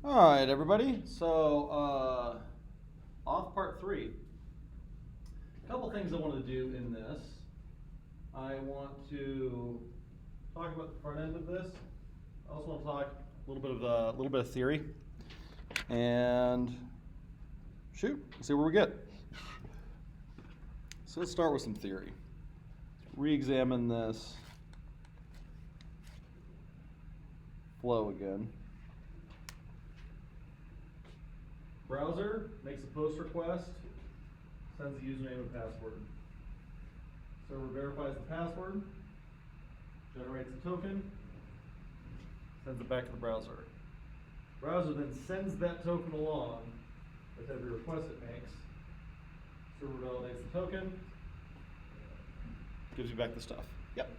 All right, everybody. So, auth part 3. A couple things I want to do in this. I want to talk about the front end of this. I also want to talk a little bit of theory, and shoot, see where we get. So let's start with some theory. Re-examine this flow again. Browser makes a post request, sends the username and password. Server verifies the password, generates a token, sends it back to the browser. Browser then sends that token along with every request it makes. Server validates the token, gives you back the stuff. Yep.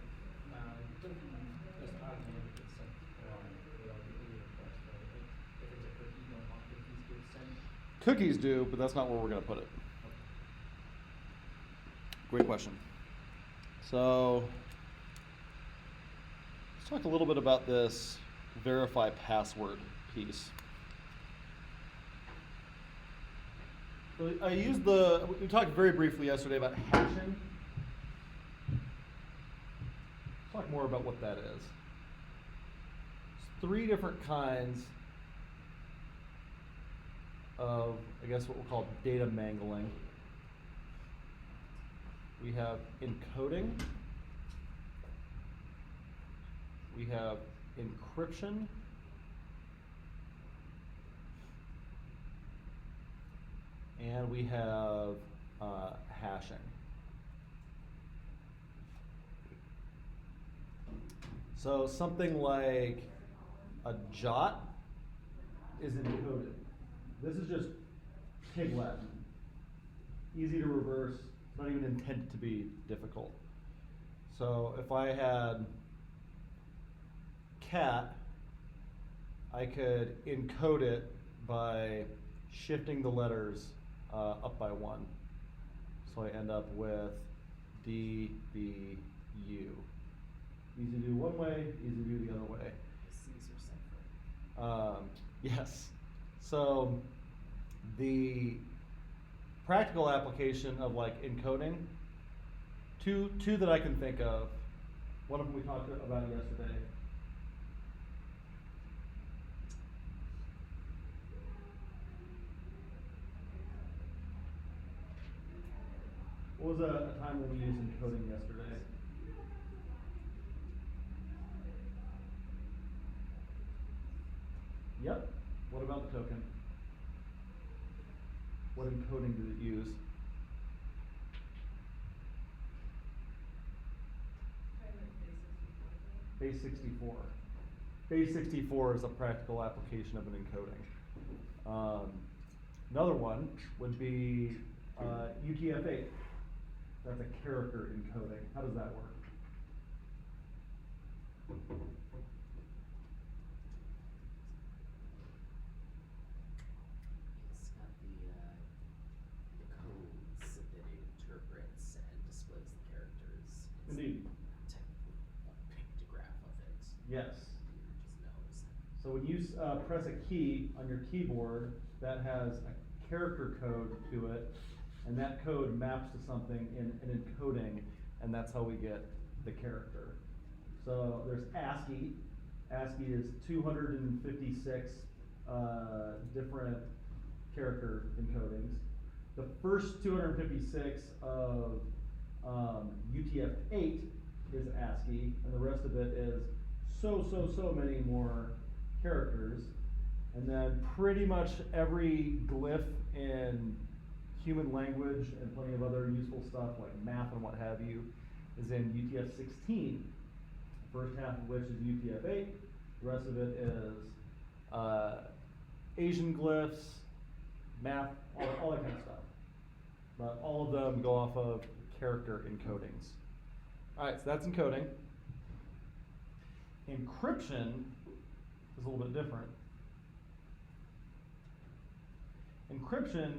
Cookies do, but that's not where we're going to put it. Great question. So let's talk a little bit about this verify password piece. So we talked very briefly yesterday about hashing. Let's talk more about what that is. There's 3 different kinds of, I guess, what we'll call data mangling. We have encoding, we have encryption, and we have hashing. So something like a jot is encoded. This is just pig Latin. Easy to reverse, it's not even intended to be difficult. So if I had cat, I could encode it by shifting the letters up by 1. So I end up with D, B, U. Easy to do one way, easy to do the other way. Yes. So the practical application of like encoding, two that I can think of. One of them we talked about yesterday. What was a time when we used encoding yesterday? Yep. What about the token? What encoding did it use? Base 64. Base 64 is a practical application of an encoding. Another one would be UTF-8. That's a character encoding. How does that work? It's got the codes that it interprets and displays the characters. It's Indeed. technically a pictograph of it. Yes. Just knows. So when you press a key on your keyboard, that has a character code to it, and that code maps to something in an encoding, and that's how we get the character. So there's ASCII. ASCII is 256 different character encodings. The first 256 of UTF-8 is ASCII, and the rest of it is so many more characters. And then pretty much every glyph in human language and plenty of other useful stuff like math and what have you is in UTF-16. The first half of which is UTF-8. The rest of it is Asian glyphs, math, all that kind of stuff. But all of them go off of character encodings. All right, so that's encoding. Encryption is a little bit different. Encryption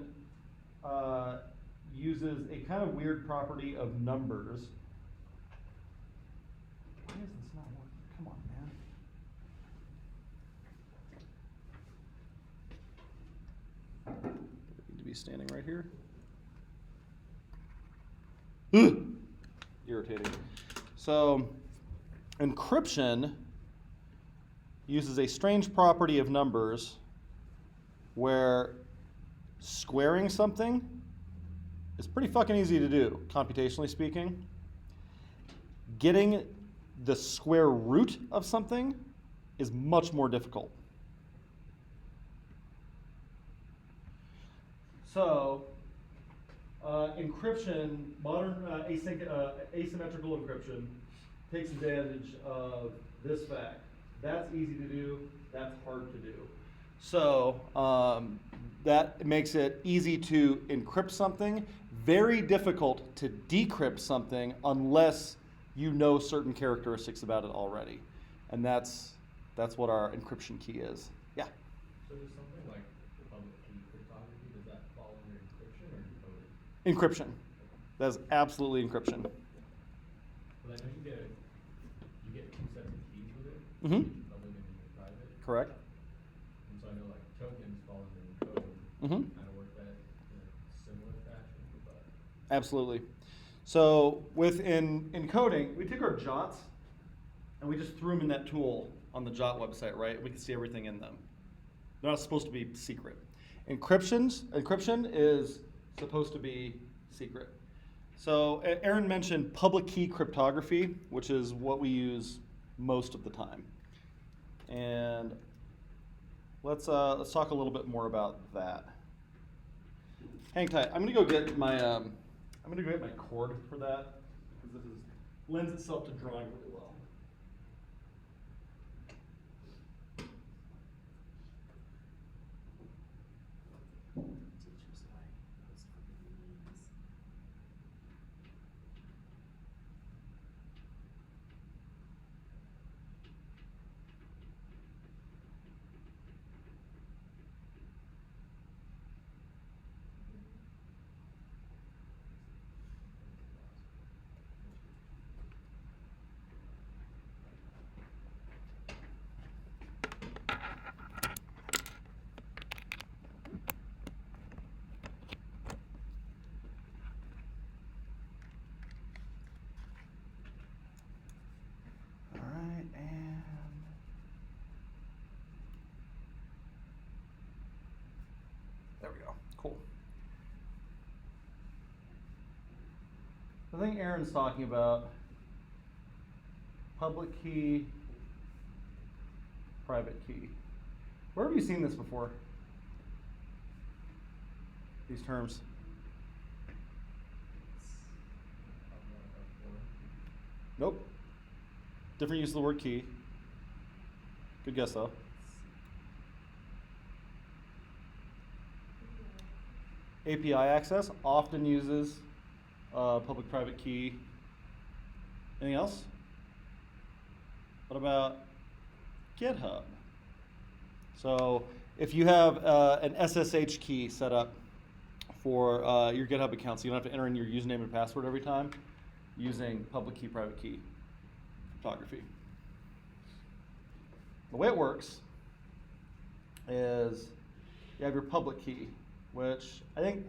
uses a kind of weird property of numbers. Why is this not working? Come on, man. be standing right here. Ugh! Irritating. So, encryption uses a strange property of numbers where squaring something is pretty fucking easy to do, computationally speaking. Getting the square root of something is much more difficult. So, encryption, modern asymmetrical encryption, takes advantage of this fact. That's easy to do, that's hard to do. So, that makes it easy to encrypt something, very difficult to decrypt something unless you know certain characteristics about it already. And that's what our encryption key is. Yeah? So does something like the public key cryptography, does that fall under encryption or decoding? Encryption. That is absolutely encryption. Well, I know you get two sets of keys with it, Mm-hmm. public and private. Correct. And so I know like tokens fall under encoding, Mm-hmm. kind of work that in a similar fashion, but. Absolutely. So within encoding, we took our JWTs and we just threw them in that tool on the JWT website, right? We can see everything in them. They're not supposed to be secret. Encryption is supposed to be secret. So Aaron mentioned public key cryptography, which is what we use most of the time. And let's talk a little bit more about that. Hang tight. I'm gonna go get my cord for that because this lends itself to drawing really well. Teachers like those fucking memes. All right, and there we go. Cool. The thing Aaron's talking about, public key, private key. Where have you seen this before? These terms. Nope. Different use of the word key. Good guess though. API access often uses public-private key. Anything else? What about GitHub? So if you have an SSH key set up for your GitHub account, so you don't have to enter in your username and password every time, using public key, private key cryptography. The way it works is you have your public key, which I think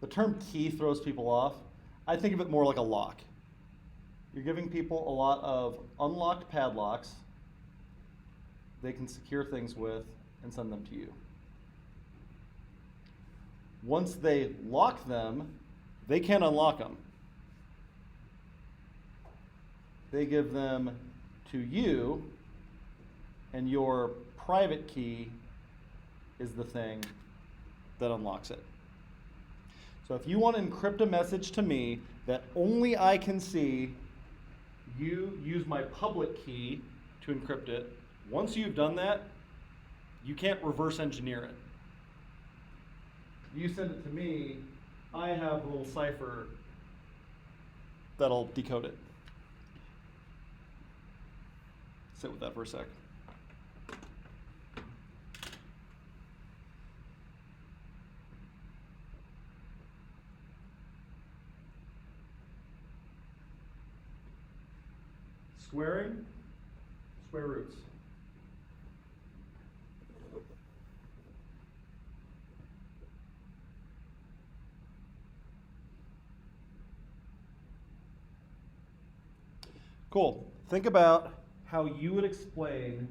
the term key throws people off. I think of it more like a lock. You're giving people a lot of unlocked padlocks they can secure things with and send them to you. Once they lock them, they can't unlock them. They give them to you, and your private key is the thing that unlocks it. So if you want to encrypt a message to me that only I can see, you use my public key to encrypt it. Once you've done that, you can't reverse engineer it. You send it to me, I have a little cipher that'll decode it. Sit with that for a sec. Squaring, square roots. Cool. Think about how you would explain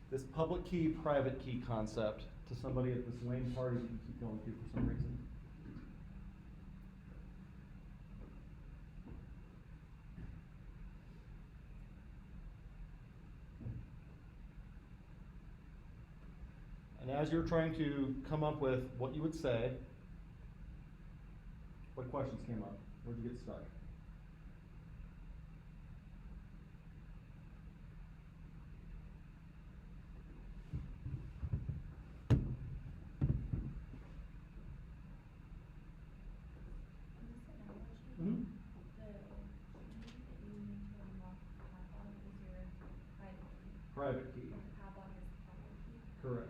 this public key, private key concept to somebody at this lame party that you keep going to for some reason. And as you're trying to come up with what you would say, what questions came up? Where'd you get stuck? Mm-hmm. Private key. Correct.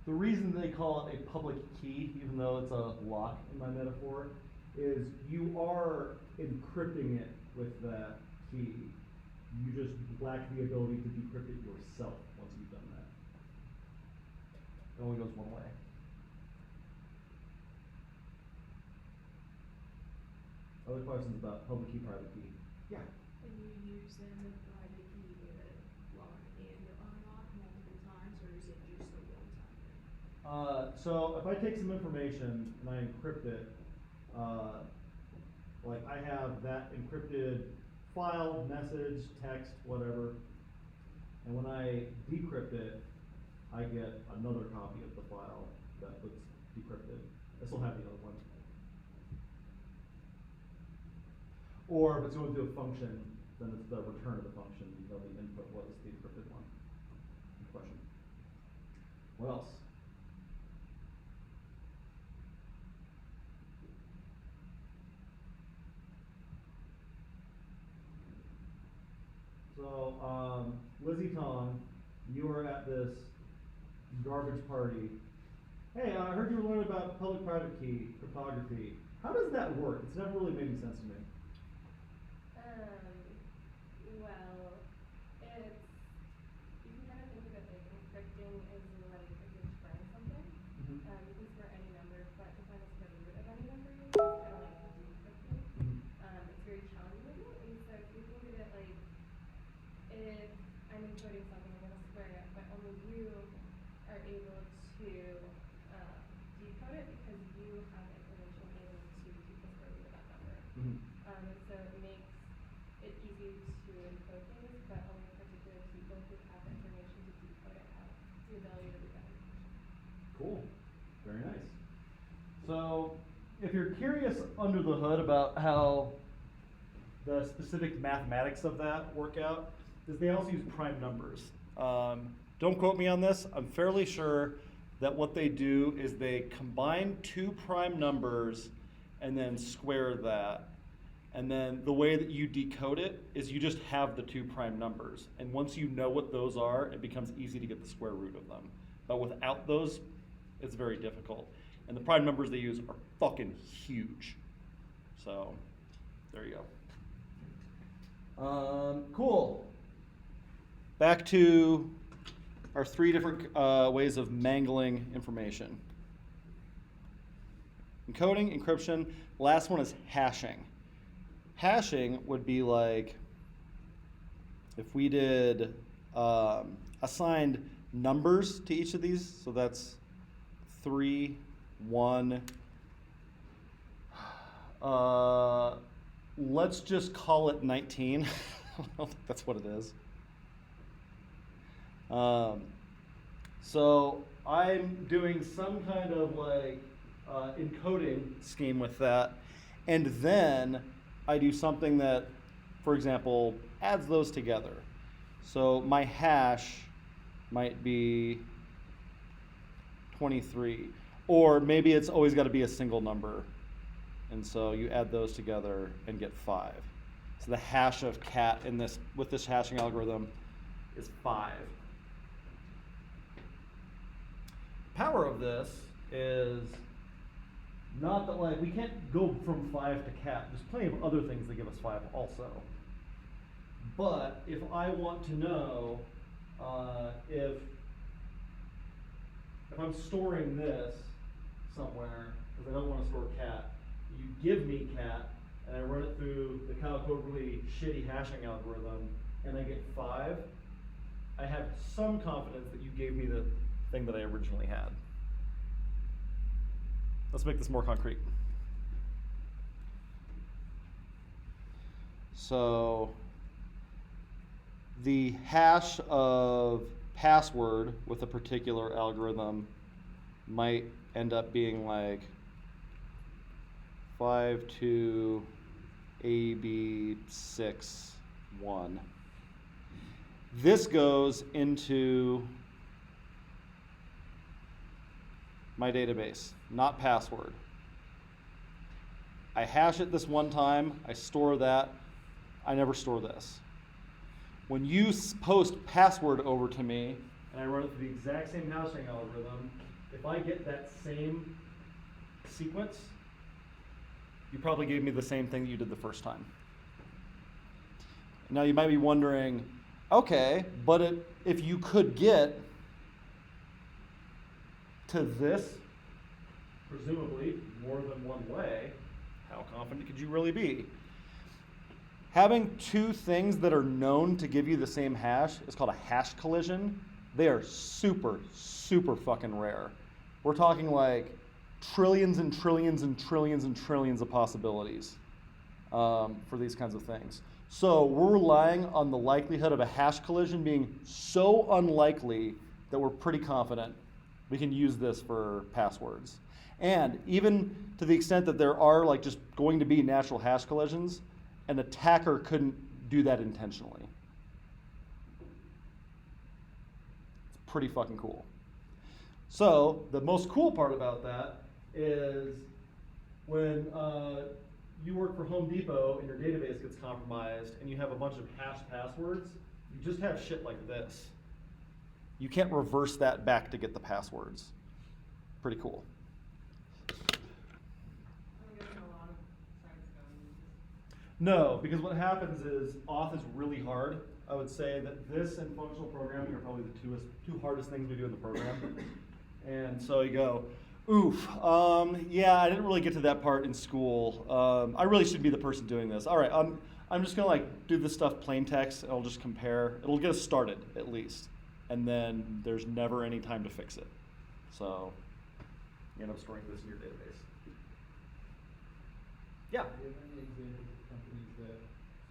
The reason they call it a public key, even though it's a lock in my metaphor, is you are encrypting it with that key. You just lack the ability to decrypt it yourself once you've done that. It only goes one way. Other questions about public key, private key? Yeah. Can you use then the private key to lock and unlock multiple times, or is it just a one-time thing? So if I take some information and I encrypt it, like I have that encrypted file, message, text, whatever, and when I decrypt it, I get another copy of the file that was decrypted. This will have the other one. Or if it's going to a function, then it's the return of the function, even though the input was the encrypted one. Good question. What else? So, Lizzie Tong, you were at this garbage party. Hey, I heard you were learning about public-private key cryptography. How does that work? It's never really made any sense to me. Well, it's, you can kind of think of it like encrypting is like if you're trying something. Mm-hmm. You can store any number, but to find the square root of any number, it's kind of like decrypting. Mm-hmm. It's very challenging, and so if you think of it like, if I'm encoding something, I'm gonna square it, but only you are able to decode it because you have information able to keep the square root of that number. Mm-hmm. And so it makes it easy to encode things, but only particular people who have the information to decode it have the ability to read that information. Cool. Very nice. So, if you're curious under the hood about how the specific mathematics of that work out, is they also use prime numbers. Don't quote me on this. I'm fairly sure that what they do is they combine two prime numbers and then square that. And then the way that you decode it is you just have the two prime numbers. And once you know what those are, it becomes easy to get the square root of them. But without those, it's very difficult. And the prime numbers they use are fucking huge. So, there you go. Cool. Back to our three different ways of mangling information. Encoding, encryption. Last one is hashing. Hashing would be like if we did assigned numbers to each of these. So that's 3, 1. Let's just call it 19. I don't think that's what it is. So I'm doing some kind of like encoding scheme with that, and then I do something that, for example, adds those together. So my hash might be 23, or maybe it's always got to be a single number, and so you add those together and get 5. So the hash of cat in this with this hashing algorithm is 5. The power of this is not that like we can't go from 5 to cat. There's plenty of other things that give us 5 also. But if I want to know if I'm storing this somewhere, because I don't want to store cat, you give me cat, and I run it through the calc overly shitty hashing algorithm, and I get 5, I have some confidence that you gave me the thing that I originally had. Let's make this more concrete. So the hash of password with a particular algorithm might end up being like 52AB61. This goes into my database, not password. I hash it this one time, I store that, I never store this. When you post password over to me, and I run it through the exact same hashing algorithm, if I get that same sequence, you probably gave me the same thing that you did the first time. Now you might be wondering, okay, but if you could get to this, presumably more than one way, how confident could you really be? Having two things that are known to give you the same hash is called a hash collision. They are super, super fucking rare. We're talking like trillions and trillions and trillions and trillions of possibilities for these kinds of things. So we're relying on the likelihood of a hash collision being so unlikely that we're pretty confident we can use this for passwords. And even to the extent that there are like just going to be natural hash collisions, an attacker couldn't do that intentionally. It's pretty fucking cool. So the most cool part about that is when you work for Home Depot and your database gets compromised and you have a bunch of hashed passwords, you just have shit like this. You can't reverse that back to get the passwords. Pretty cool. No, because what happens is auth is really hard. I would say that this and functional programming are probably the two hardest things we do in the program. And so you go, oof, yeah, I didn't really get to that part in school. I really should be the person doing this. All right, I'm just gonna like do this stuff plain text. I'll just compare. It'll get us started at least, and then there's never any time to fix it. So you end up storing this in your database. Yeah. Do you have any examples of companies that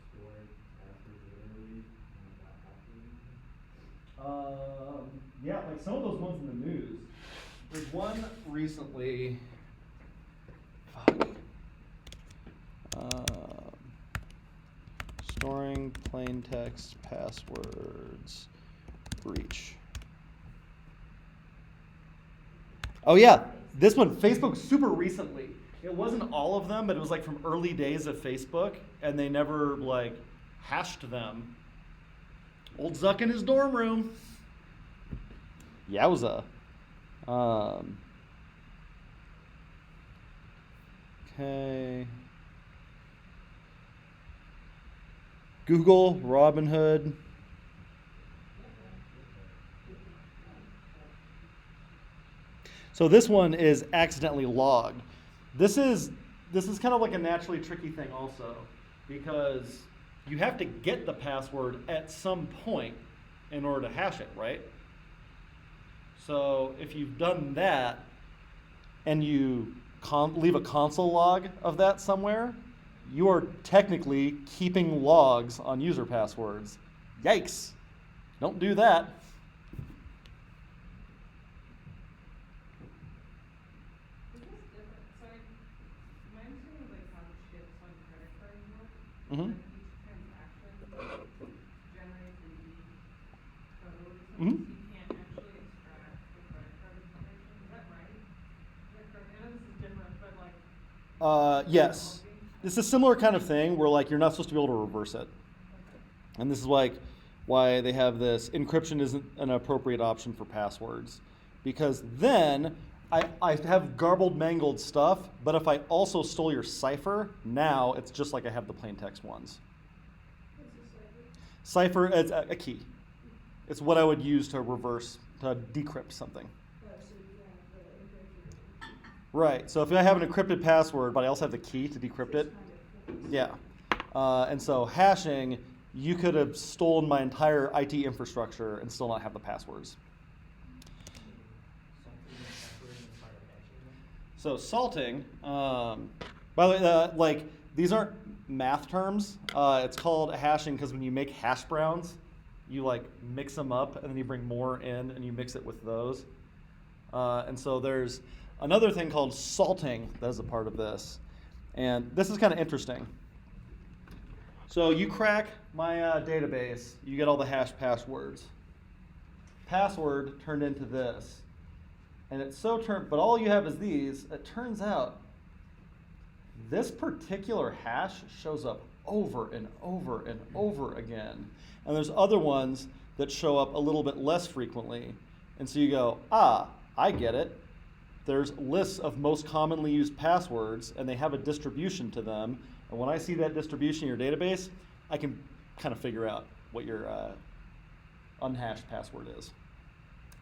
store passwords literally without password? Yeah, like some of those ones in the news. There's one recently. Storing plain text passwords breach. Oh yeah, this one, Facebook super recently. It wasn't all of them, but it was like from early days of Facebook, and they never like hashed them. Old Zuck in his dorm room. Yowza. Okay. Google, Robinhood. So this one is accidentally logged. This is kind of like a naturally tricky thing also, because you have to get the password at some point in order to hash it, right? So if you've done that and you leave a console log of that somewhere, you are technically keeping logs on user passwords. Yikes. Don't do that. Mm-hmm. Mm-hmm. You can't actually extract the credit card information. Is that right? Is that correct? I know this is different, but like. Yes. It's a similar kind of thing where like you're not supposed to be able to reverse it. Okay. And this is like why they have this encryption isn't an appropriate option for passwords. Because then I have garbled, mangled stuff, but if I also stole your cipher, now it's just like I have the plain text ones. Cipher is a key. It's what I would use to reverse, to decrypt something. Right. So if I have an encrypted password, but I also have the key to decrypt it, yeah. And so hashing, you could have stolen my entire IT infrastructure and still not have the passwords. So salting, by the way, like these aren't math terms. It's called hashing because when you make hash browns, you like mix them up and then you bring more in and you mix it with those. And so there's another thing called salting that is a part of this. And this is kind of interesting. So you crack my database, you get all the hash passwords. Password turned into this. And it's so turned, but all you have is these. It turns out this particular hash shows up over and over and over again. And there's other ones that show up a little bit less frequently. And so you go, I get it. There's lists of most commonly used passwords, and they have a distribution to them. And when I see that distribution in your database, I can kind of figure out what your unhashed password is.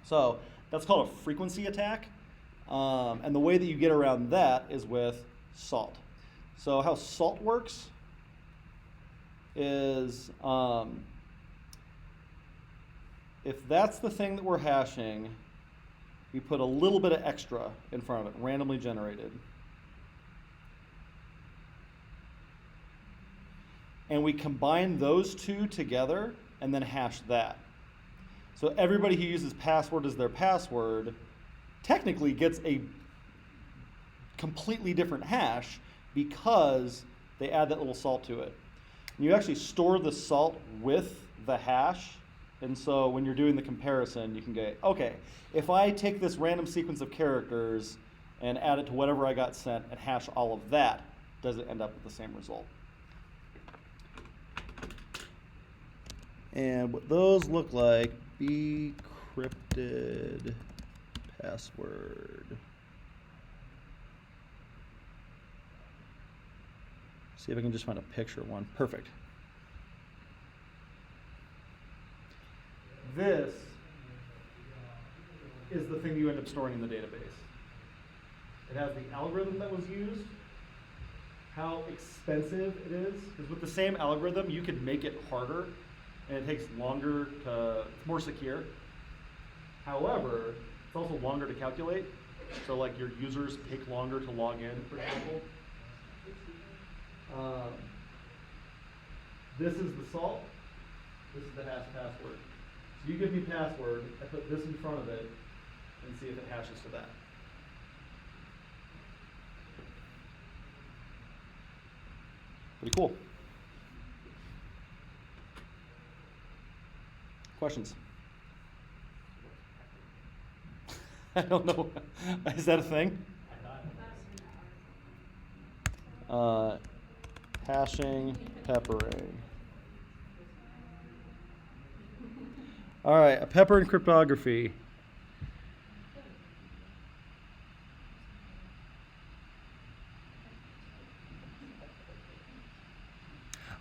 So that's called a frequency attack. And the way that you get around that is with salt. So how salt works is if that's the thing that we're hashing, we put a little bit of extra in front of it, randomly generated. And we combine those two together and then hash that. So everybody who uses password as their password technically gets a completely different hash because they add that little salt to it. And you actually store the salt with the hash. And so when you're doing the comparison, you can go, okay, if I take this random sequence of characters and add it to whatever I got sent and hash all of that, does it end up with the same result? And what those look like, decrypted password. See if I can just find a picture of one. Perfect. This is the thing you end up storing in the database. It has the algorithm that was used, how expensive it is, because with the same algorithm, you could make it harder, and it takes longer to, it's more secure. However, it's also longer to calculate. So like your users take longer to log in, for example. This is the salt. This is the hash password. So you give me password, I put this in front of it, and see if it hashes to that. Pretty cool. Questions? I don't know. Is that a thing? Hashing, peppering. All right, a pepper in cryptography.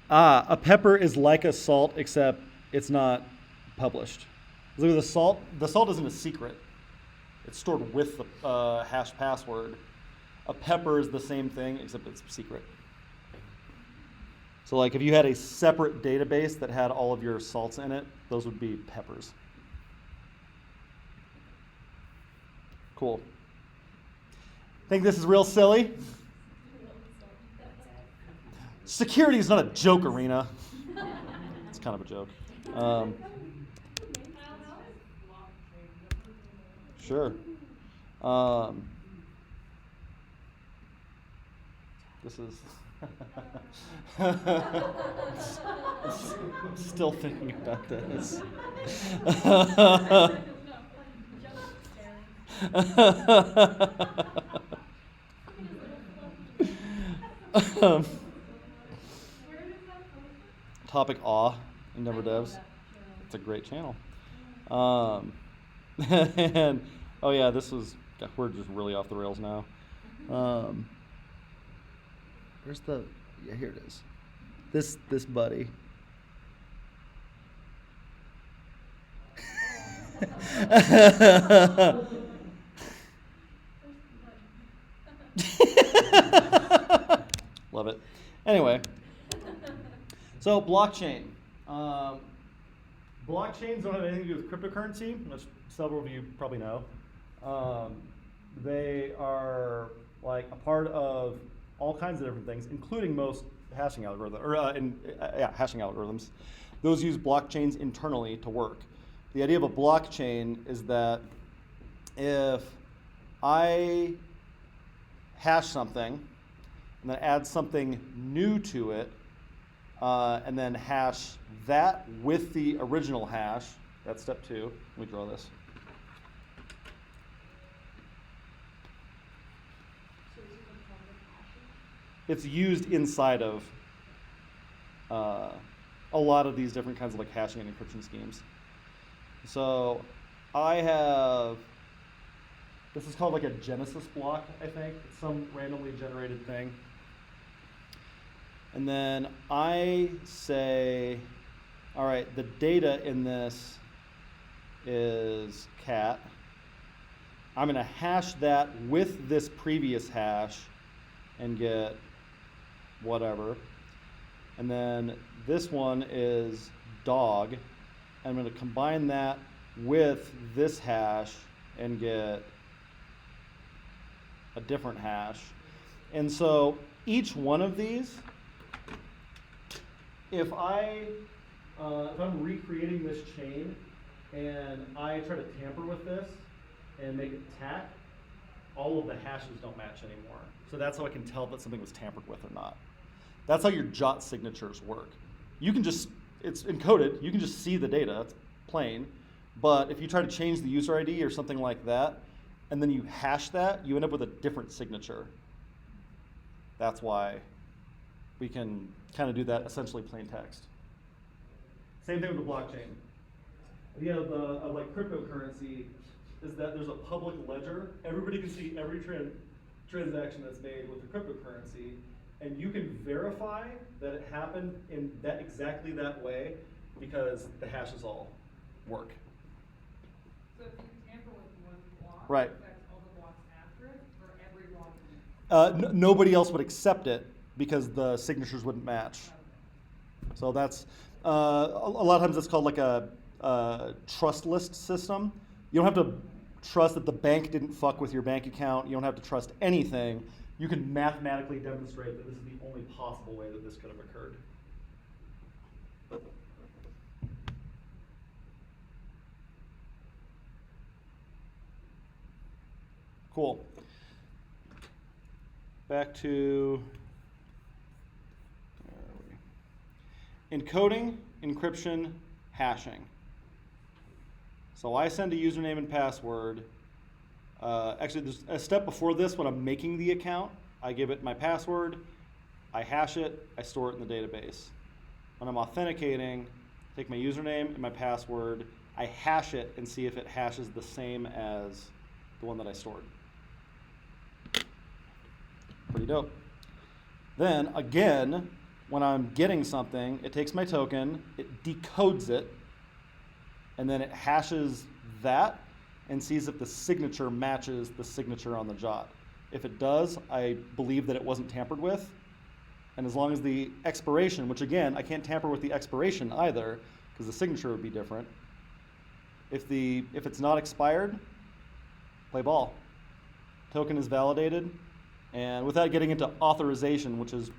A pepper is like a salt, except it's not published. Look at the salt. The salt isn't a secret. It's stored with the hash password. A pepper is the same thing, except it's secret. So like if you had a separate database that had all of your salts in it, those would be peppers. Cool. Think this is real silly? Security is not a joke, Arena. It's kind of a joke. Sure. This is still thinking about this. Topic awe in Never Devs. It's a great channel. And oh yeah, this was, we're just really off the rails now. Where's the, yeah, here it is. This buddy. Anyway, so blockchain. Blockchains don't have anything to do with cryptocurrency, which several of you probably know. They are like a part of all kinds of different things, including most hashing algorithms. Those use blockchains internally to work. The idea of a blockchain is that if I hash something and then add something new to it, and then hash that with the original hash, that's step 2. Let me draw this. So is it a form of hashing? It's used inside of a lot of these different kinds of like hashing and encryption schemes. So I have, this is called like a genesis block, I think. It's some randomly generated thing. And then I say, all right, the data in this is cat. I'm going to hash that with this previous hash and get whatever. And then this one is dog. I'm going to combine that with this hash and get a different hash. And so each one of these, if I'm recreating this chain and I try to tamper with this and make it TAC, all of the hashes don't match anymore. So that's how I can tell that something was tampered with or not. That's how your JWT signatures work. You can just, it's encoded, you can just see the data, it's plain. But if you try to change the user ID or something like that, and then you hash that, you end up with a different signature. That's why we can kind of do that essentially plain text. Same thing with the blockchain. The idea of like cryptocurrency is that there's a public ledger. Everybody can see every transaction that's made with the cryptocurrency, and you can verify that it happened in that exactly that way because the hashes all work. So if you tamper with one block, Right. it affects all the blocks after it, or every block? Nobody else would accept it because the signatures wouldn't match. So that's a lot of times it's called like a trust list system. You don't have to trust that the bank didn't fuck with your bank account. You don't have to trust anything. You can mathematically demonstrate that this is the only possible way that this could have occurred. Cool. Back to encoding, encryption, hashing. So I send a username and password. Actually, there's a step before this when I'm making the account. I give it my password, I hash it, I store it in the database. When I'm authenticating, take my username and my password, I hash it and see if it hashes the same as the one that I stored. Pretty dope. Then again, when I'm getting something, it takes my token, it decodes it, and then it hashes that and sees if the signature matches the signature on the JWT. If it does, I believe that it wasn't tampered with. And as long as the expiration, which again, I can't tamper with the expiration either, because the signature would be different. If it's not expired, play ball. Token is validated, and without getting into authorization, which is,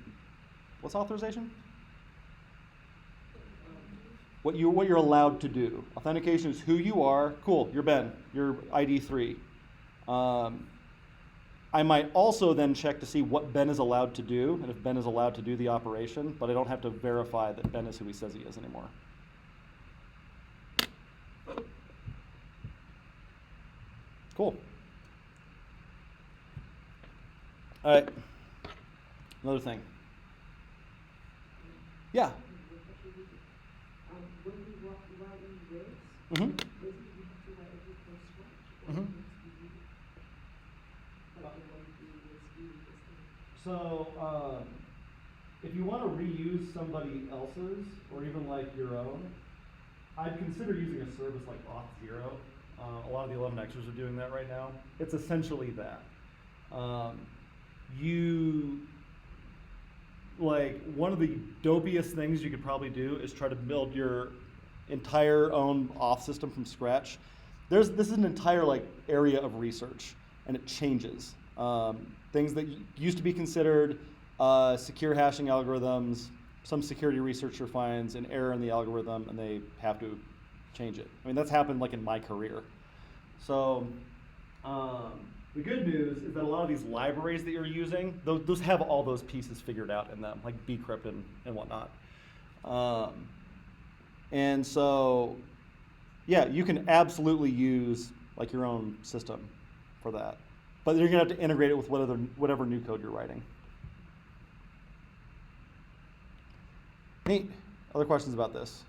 what's authorization? What you're allowed to do. Authentication is who you are. Cool, you're Ben. You're ID 3. I might also then check to see what Ben is allowed to do, and if Ben is allowed to do the operation, but I don't have to verify that Ben is who he says he is anymore. Cool. All right. Another thing. Yeah. When we write in words, Mm-hmm. basically you have to write every first one. Mhm. So, if you want to reuse somebody else's, or even like your own, I'd consider using a service like Auth0. A lot of the 11xers are doing that right now. It's essentially that. like one of the dopiest things you could probably do is try to build your entire own auth system from scratch. This is an entire like area of research, and it changes. Things that used to be considered secure hashing algorithms, some security researcher finds an error in the algorithm, and they have to change it. I mean, that's happened like in my career. So the good news is that a lot of these libraries that you're using, those have all those pieces figured out in them, like bcrypt and whatnot. And so, yeah, you can absolutely use like your own system for that. But you're gonna have to integrate it with whatever new code you're writing. Neat. Other questions about this?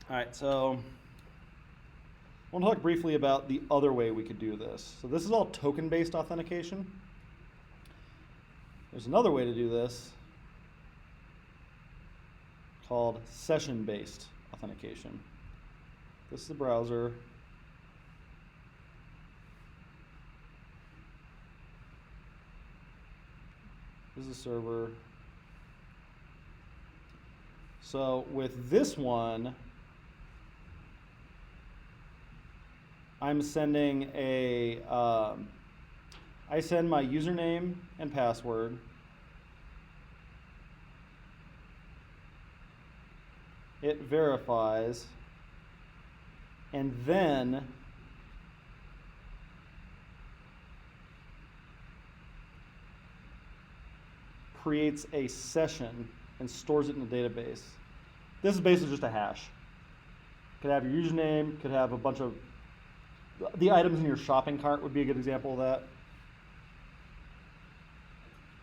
All right, so I want to talk briefly about the other way we could do this. So this is all token-based authentication. There's another way to do this called session-based authentication. This is the browser. This is the server. So with this one, I'm sending I send my username and password. It verifies, and then creates a session and stores it in a database. This is basically just a hash. Could have your username, could have a bunch of the items in your shopping cart would be a good example of that.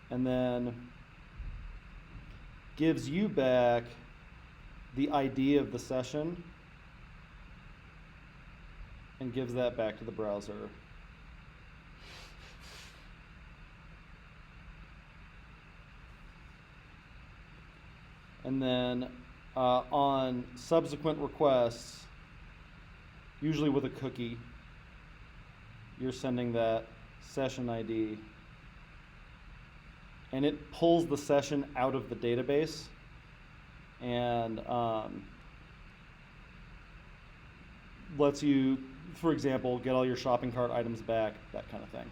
And then gives you back the ID of the session and gives that back to the browser. And then on subsequent requests, usually with a cookie, you're sending that session ID, and it pulls the session out of the database and lets you, for example, get all your shopping cart items back, that kind of thing.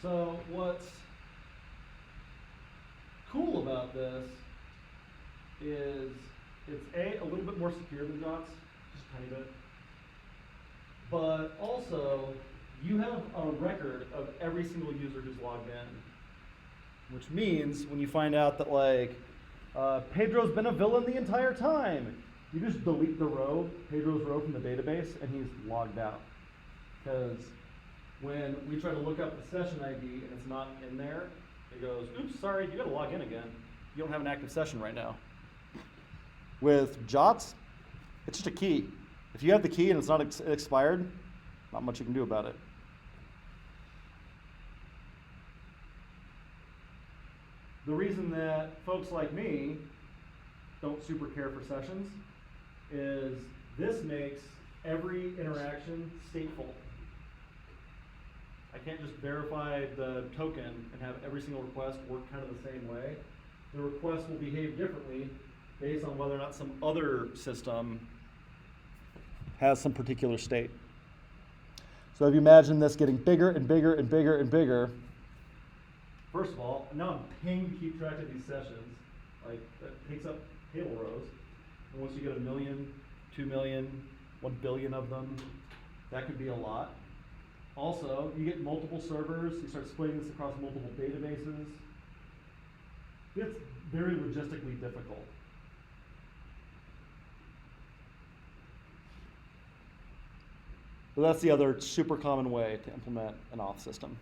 So what's cool about this is it's a little bit more secure than JWT, just a tiny bit. But also, you have a record of every single user who's logged in. Which means when you find out that like, Pedro's been a villain the entire time, you just delete the row, Pedro's row from the database, and he's logged out. Because when we try to look up the session ID and it's not in there, it goes, oops, sorry, you gotta log in again. You don't have an active session right now. With JWTs, it's just a key. If you have the key and it's not expired, not much you can do about it. The reason that folks like me don't super care for sessions is this makes every interaction stateful. I can't just verify the token and have every single request work kind of the same way. The request will behave differently based on whether or not some other system has some particular state. So if you imagine this getting bigger and bigger and bigger and bigger, first of all, now I'm paying to keep track of these sessions. Like, that takes up table rows. And once you get 1 million, 2 million, 1 billion of them, that could be a lot. Also, you get multiple servers, you start splitting this across multiple databases. It's very logistically difficult. So that's the other super common way to implement an auth system.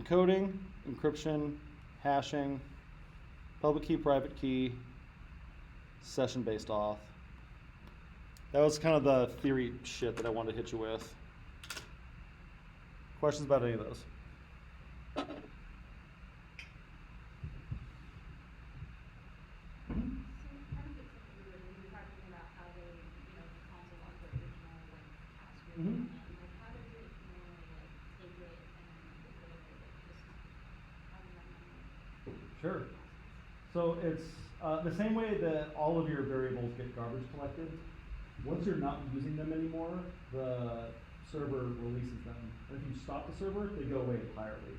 encoding, encryption, hashing, public key, private key, session-based auth. That was kind of the theory shit that I wanted to hit you with. Questions about any of those? So part of it's like we were talking about how they, you know, the console log the original like password Mhm. and like how does it normally like take it and then just how does that normally Sure. So it's the same way that all of your variables get garbage collected. Once you're not using them anymore, the server releases them. And if you stop the server, they go away entirely.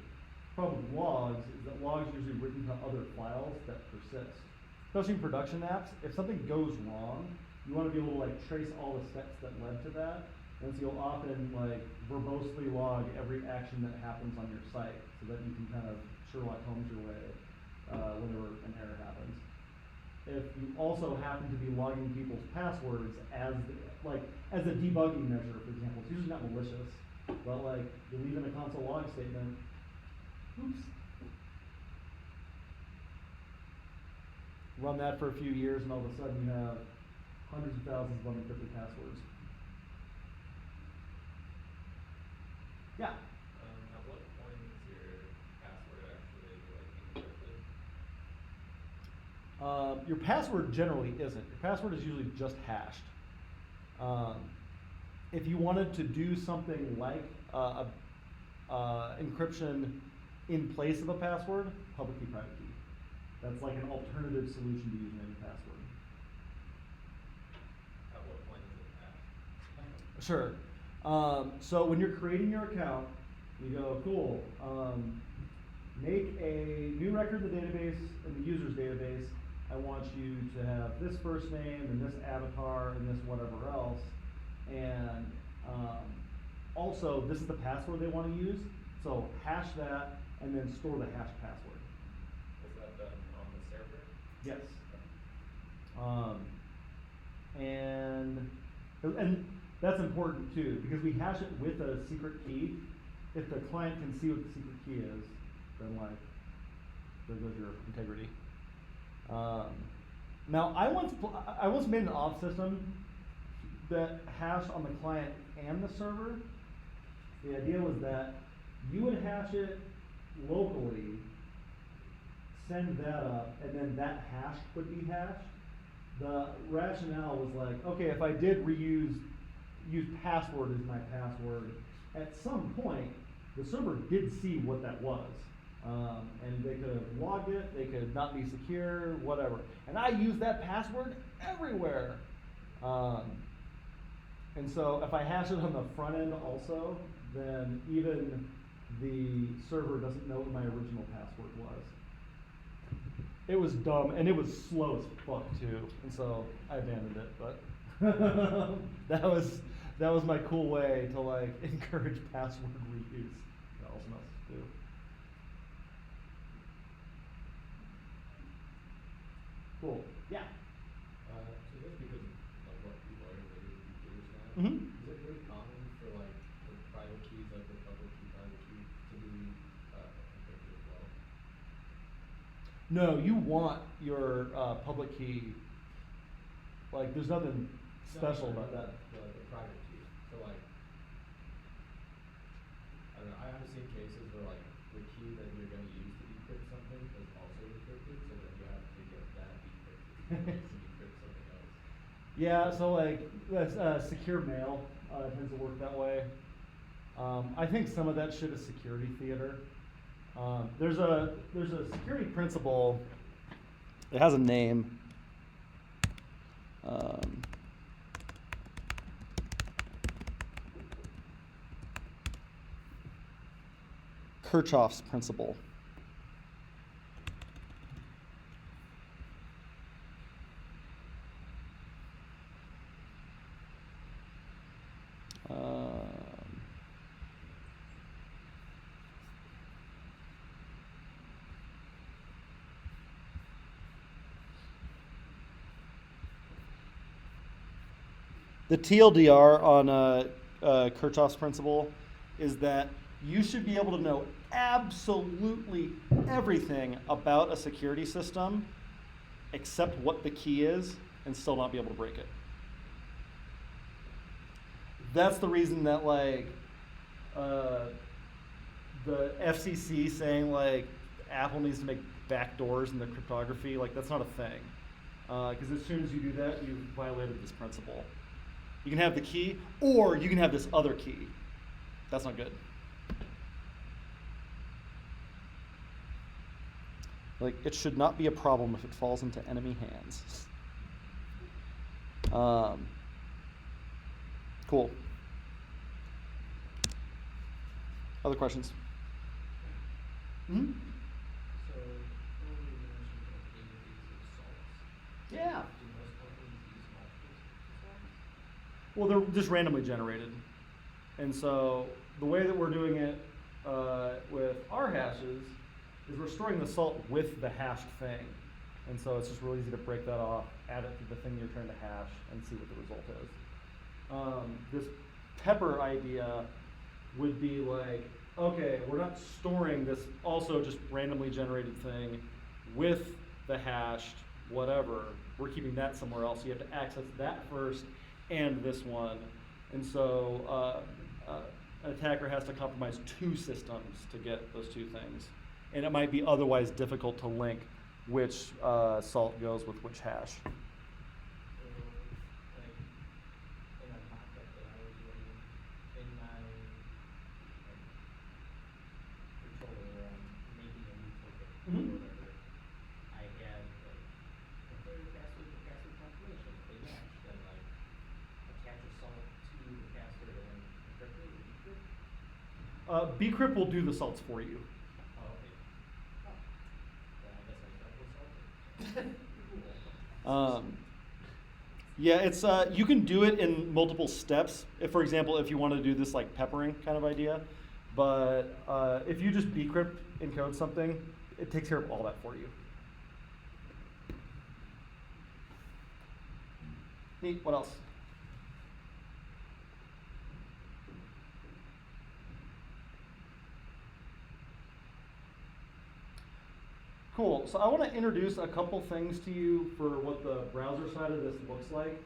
Problem with logs is that logs are usually written to other files that persist. Especially in production apps, if something goes wrong, you want to be able to like trace all the steps that led to that. And so you'll often like verbosely log every action that happens on your site so that you can kind of Sherlock Holmes your way whenever an error happens. If you also happen to be logging people's passwords as as a debugging measure, for example, it's usually not malicious, but like you leave in a console log statement, oops. Run that for a few years, and all of a sudden you have hundreds of thousands of unencrypted passwords. Yeah. At what point is your password actually like encrypted? Your password generally isn't. Your password is usually just hashed. If you wanted to do something like encryption in place of a password, public key, private key. That's like an alternative solution to using any password. At what point is it hashed? Sure. So when you're creating your account, you go, cool, make a new record in the database, in the user's database. I want you to have this first name and this avatar and this whatever else. And also, this is the password they want to use. So hash that and then store the hashed password. Is that done on the server? Yes. And that's important too, because we hash it with a secret key. If the client can see what the secret key is, then like, there goes your integrity. Now, I once made an auth system that hashed on the client and the server. The idea was that you would hash it locally, send that up, and then that hash would be hashed. The rationale was like, okay, if I did use password as my password, at some point, the server did see what that was. And they could have logged it, they could not be secure, whatever. And I use that password everywhere. And so if I hash it on the front end also, then even the server doesn't know what my original password was. It was dumb, and it was slow as fuck too, and so I abandoned it, but that was my cool way to like encourage password reuse. That was else to do. Cool. Yeah. So just because of what people are doing with computers now, Mhm. is it really common for like the private keys, like the public key, private key, to be encrypted as well? No, you want your public key. Like, there's nothing special about that. The private key. So like, I don't know, I have seen cases where like the key that you're going to use to decrypt something is also encrypted, so that you have to get that decrypted to decrypt something else. Yeah, so like secure mail tends to work that way. I think some of that shit is security theater. There's a security principle. It has a name. Kirchhoff's principle. The TLDR on Kirchhoff's principle is that you should be able to know absolutely everything about a security system except what the key is and still not be able to break it. That's the reason that like the FCC saying like Apple needs to make backdoors in the cryptography, like that's not a thing. Because as soon as you do that, you've violated this principle. You can have the key, or you can have this other key. That's not good. Like, it should not be a problem if it falls into enemy hands. Cool. Other questions? Mm-hmm. So, earlier you mentioned like databases of salts. Yeah. Do most companies use multiple salts? Well, they're just randomly generated. And so the way that we're doing it with our hashes is we're storing the salt with the hashed thing. And so it's just real easy to break that off, add it to the thing you're trying to hash, and see what the result is. This pepper idea would be like, okay, we're not storing this also just randomly generated thing with the hashed whatever. We're keeping that somewhere else. You have to access that first and this one. And so an attacker has to compromise two systems to get those two things. And it might be otherwise difficult to link which salt goes with which hash. So, like, in a mock-up that I was running, in my controller, making a new token Mhm. or whatever, I had like prepared password for password confirmation. If they match, then like attach a salt to the password and then encrypt it with encrypt. Bcrypt will do the salts for you. Oh, okay. Oh. Then I guess I start with salting. Cool. Yeah, it's you can do it in multiple steps. If, for example, if you want to do this like peppering kind of idea, but if you just bcrypt encode something, it takes care of all that for you. Neat. What else? Cool. So I want to introduce a couple things to you for what the browser side of this looks like.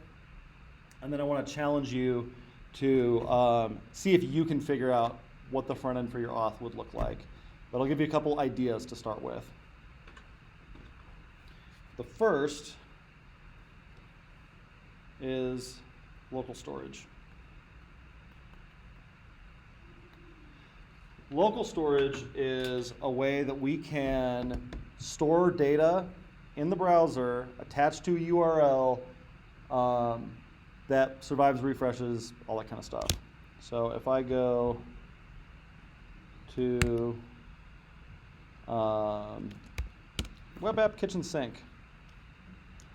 And then I want to challenge you to see if you can figure out what the front end for your auth would look like. But I'll give you a couple ideas to start with. The first is local storage. Local storage is a way that we can store data in the browser attached to a URL that survives refreshes, all that kind of stuff. So if I go to web app kitchen sink.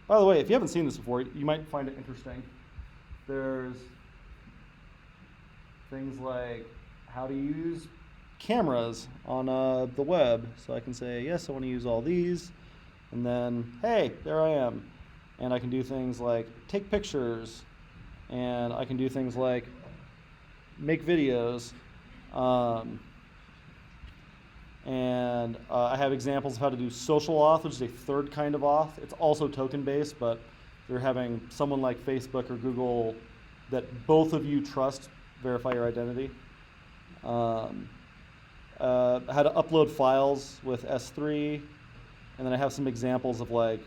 By the way, if you haven't seen this before, you might find it interesting. There's things like how to use cameras on the web. So I can say, yes, I want to use all these. And then, hey, there I am. And I can do things like take pictures. And I can do things like make videos. And I have examples of how to do social auth, which is a third kind of auth. It's also token-based, but you're having someone like Facebook or Google that both of you trust verify your identity. How to upload files with S3, and then I have some examples of like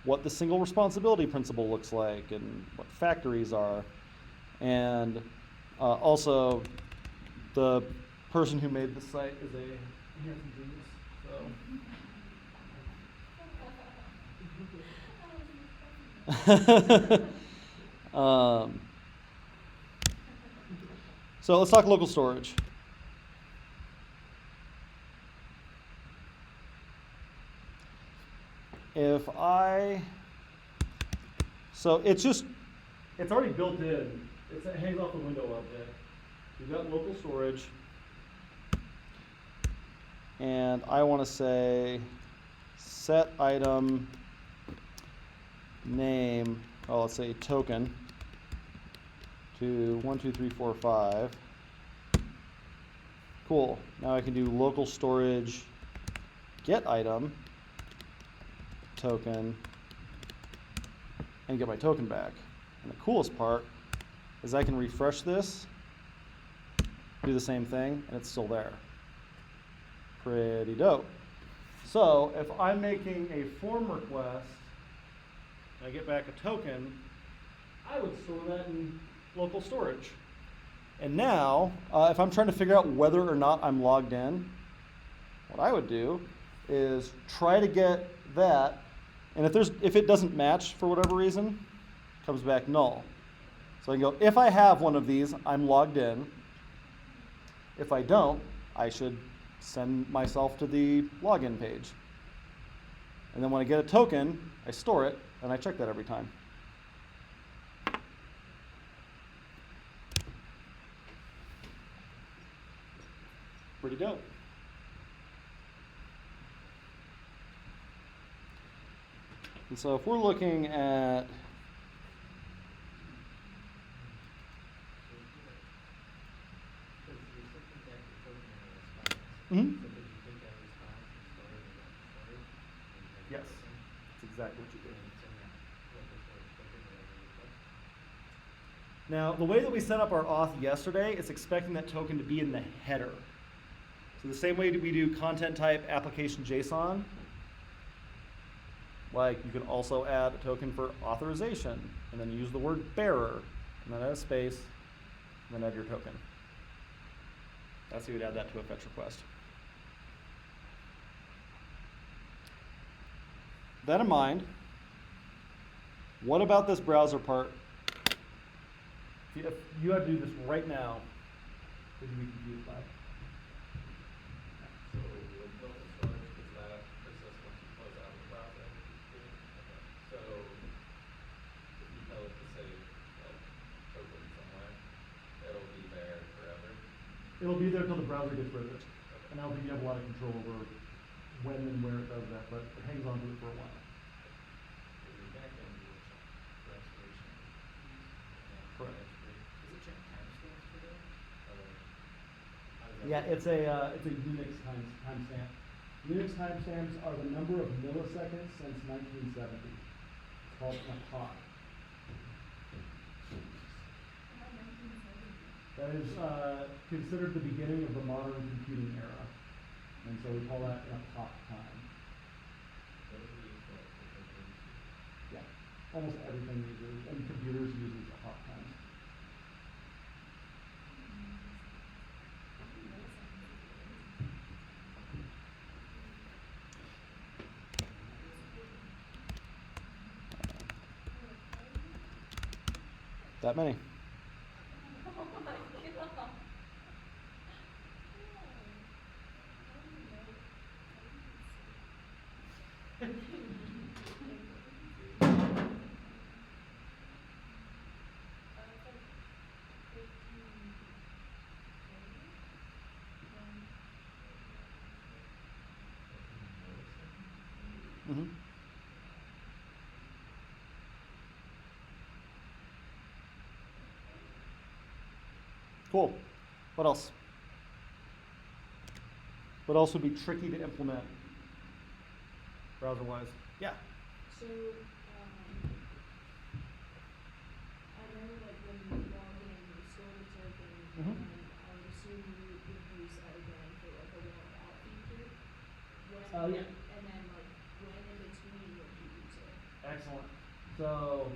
what the single responsibility principle looks like and what factories are. And also the person who made the site is a handsome genius. So let's talk local storage. So it's already built in. It hangs off the window object. You've got local storage. And I want to say set item name, let's say token to 1, 2, 3, 4, 5. Cool. Now I can do local storage get item token and get my token back. And the coolest part is I can refresh this, do the same thing, and it's still there. Pretty dope. So if I'm making a form request and I get back a token, I would store that in local storage. And now, if I'm trying to figure out whether or not I'm logged in, what I would do is try to get that, and if it doesn't match for whatever reason, it comes back null. So I can go, if I have one of these, I'm logged in. If I don't, I should send myself to the login page. And then when I get a token, I store it, and I check that every time. Pretty dope. And so if we're looking at Mhm. Yes, that's exactly what you do. Now, the way that we set up our auth yesterday, it's expecting that token to be in the header. So the same way that we do content type application JSON, like you can also add a token for authorization, and then use the word bearer, and then add a space, and then add your token. That's how you would add that to a fetch request. That in mind, what about this browser part? If you had to do this right now, what would you be confused by? So with local storage, does that persist once you close out the browser? Okay. So if you tell it to save like token somewhere, it'll be there forever. It'll be there till the browser gets rid of it. Okay. And I don't think you have a lot of control over when and where it does that, but it hangs on to it for a while. Is your backend will check restoration keys? Correct. Does it check timestamps for that? Or how does that Yeah, work? it's a Unix timestamp. Unix timestamps are the number of milliseconds since 1970. It's called an epoch. That is considered the beginning of the modern computing era, and so we call that an epoch time. What do we use for like cryptocurrency? Yeah, almost everything uses, and computers uses epoch times. That many. Mm-hmm. Cool. What else? What else would be tricky to implement browser-wise? Yeah. So, I know like when you log in, you store the token, Mhm. and I would assume you would use that again for like a log out feature. When, Yeah. and then like when in between would you use it? Excellent. So,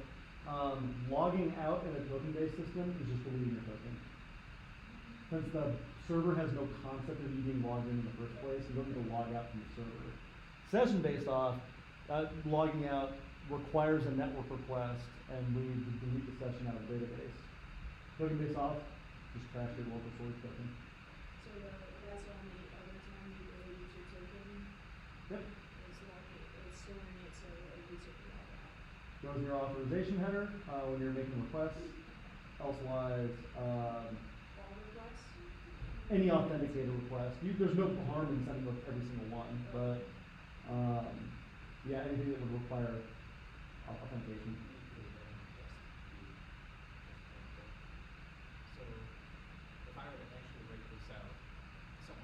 logging out in a token-based system is just deleting your token. Since the server has no concept of you being logged in the first place, you don't need to log out from the server. Session-based auth, logging out requires a network request, and we need to delete the session out of the database. Token-based auth, just trash your local storage token. So that's the only other time you really use your token, Yep. is storing it so a user can log out. Goes in your authorization header when you're making requests. Elsewise, All requests? any authenticated request. There's no harm in sending with every single one, but yeah, anything that would require authentication. So if I were to actually write this out, so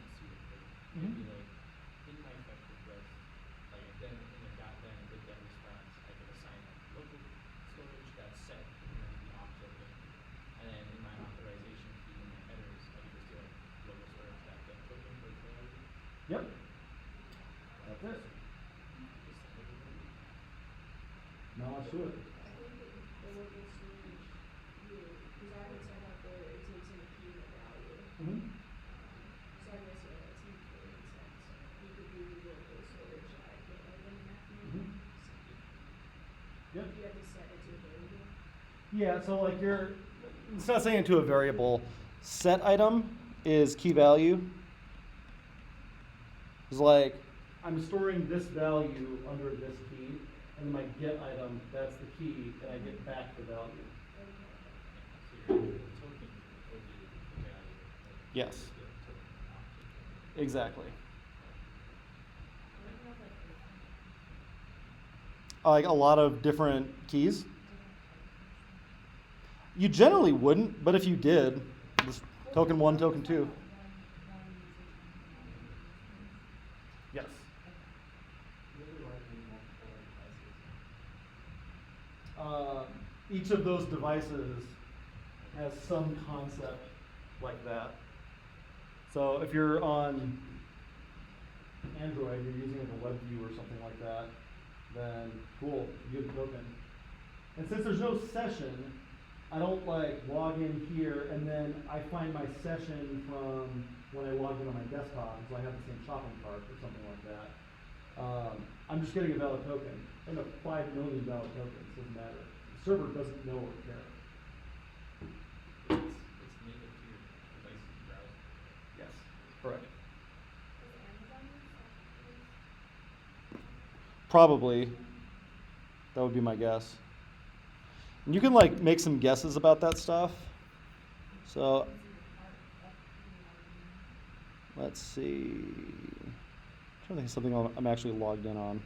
Yep. That's it. Not much to it. I think the local storage, because I have it set up where it takes in a key and a value. Mm-hmm. So I guess, yeah, that seems really makes sense. You could do local storage at get item Mhm. Yep. You have to set it to a variable. Yeah, so like it's not saying to a variable. Set item is key value. It's like, I'm storing this value under this key, and then my get item, that's the key, and I get back the value. So your token will be the value. Like, Yes. you get a token or not token. Exactly. I don't know if like Like a lot of different keys. You generally wouldn't, but if you did, just token 1, token 2. Yes. Each of those devices has some concept like that. So if you're on Android, you're using like a web view or something like that, then cool, you get a token. And since there's no session, I don't like log in here and then I find my session from when I logged in on my desktop, so I have the same shopping cart or something like that. I'm just getting a valid token. I have 5 million valid tokens, doesn't matter. The server doesn't know or care. It's native to your device's browser. Yes, correct. does Amazon use that? Probably. That would be my guess. And you can like make some guesses about that stuff. So let's see. I'm trying to think of something I'm actually logged in on.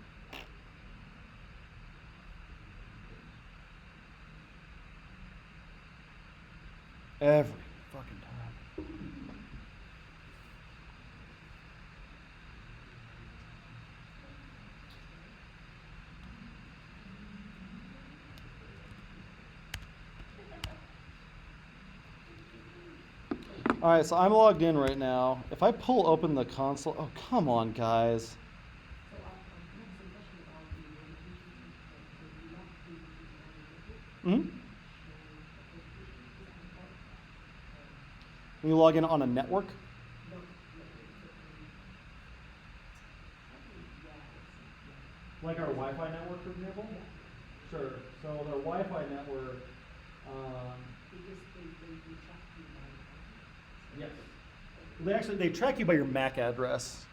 Every fucking time. All right, so I'm logged in right now. If I pull open the console, oh, come on, guys. Hmm? When you log in on a network? Like our Wi-Fi network, for example? Sure. So the Wi-Fi network, yes. They track you by your MAC address.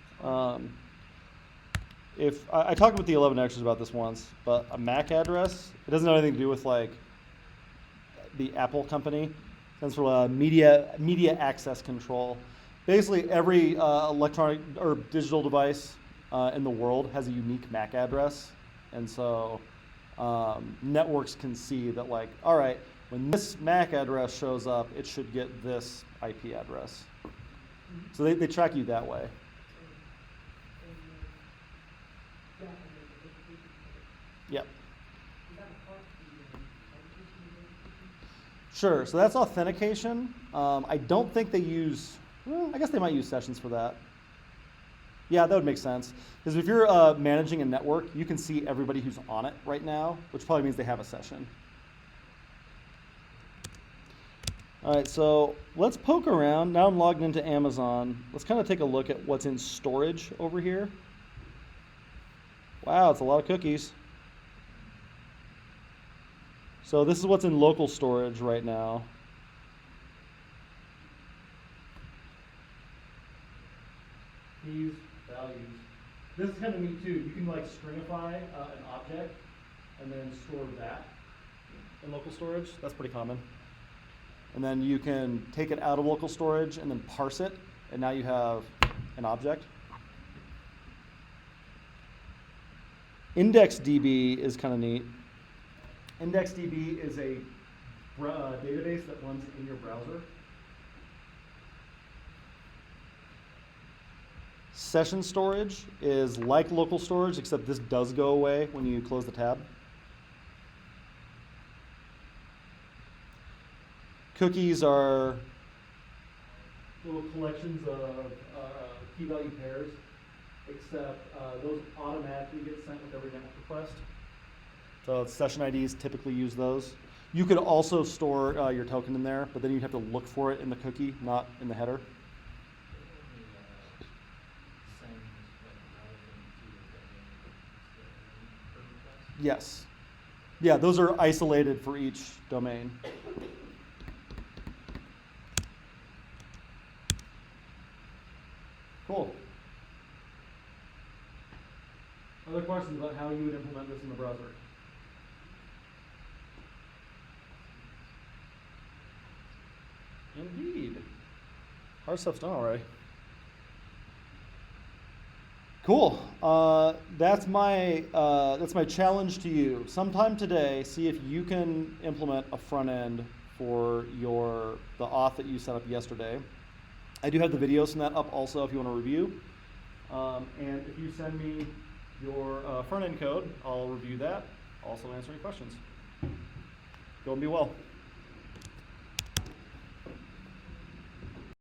If I talked with the 11xers about this once, but a MAC address, it doesn't have anything to do with like the Apple company. It stands for media access control. Basically, every electronic or digital device in the world has a unique MAC address, and so networks can see that, like, all right, when this MAC address shows up, it should get this IP address. So they track you that way. Yep. Sure, so that's authentication. I don't think they use, well, I guess they might use sessions for that. Yeah, that would make sense. Because if you're managing a network, you can see everybody who's on it right now, which probably means they have a session. All right, so let's poke around. Now I'm logged into Amazon. Let's kind of take a look at what's in storage over here. Wow, it's a lot of cookies. So this is what's in local storage right now. Keys, values. This is kind of neat too. You can like stringify an object and then store that in local storage. That's pretty common. And then you can take it out of local storage and then parse it, and now you have an object. IndexedDB is kind of neat. IndexedDB is a database that runs in your browser. Session storage is like local storage, except this does go away when you close the tab. Cookies are little collections of key value pairs. except those automatically get sent with every network request. So session IDs typically use those. You could also store your token in there, but then you'd have to look for it in the cookie, not in the header. Yes. Yeah, those are isolated for each domain. Cool. Other questions about how you would implement this in the browser? Indeed. Hard stuff's done already. Cool. That's my challenge to you. Sometime today, see if you can implement a front end for the auth that you set up yesterday. I do have the videos from that up also if you want to review. And if you send me your front end code, I'll review that. Also answer any questions. Go and be well.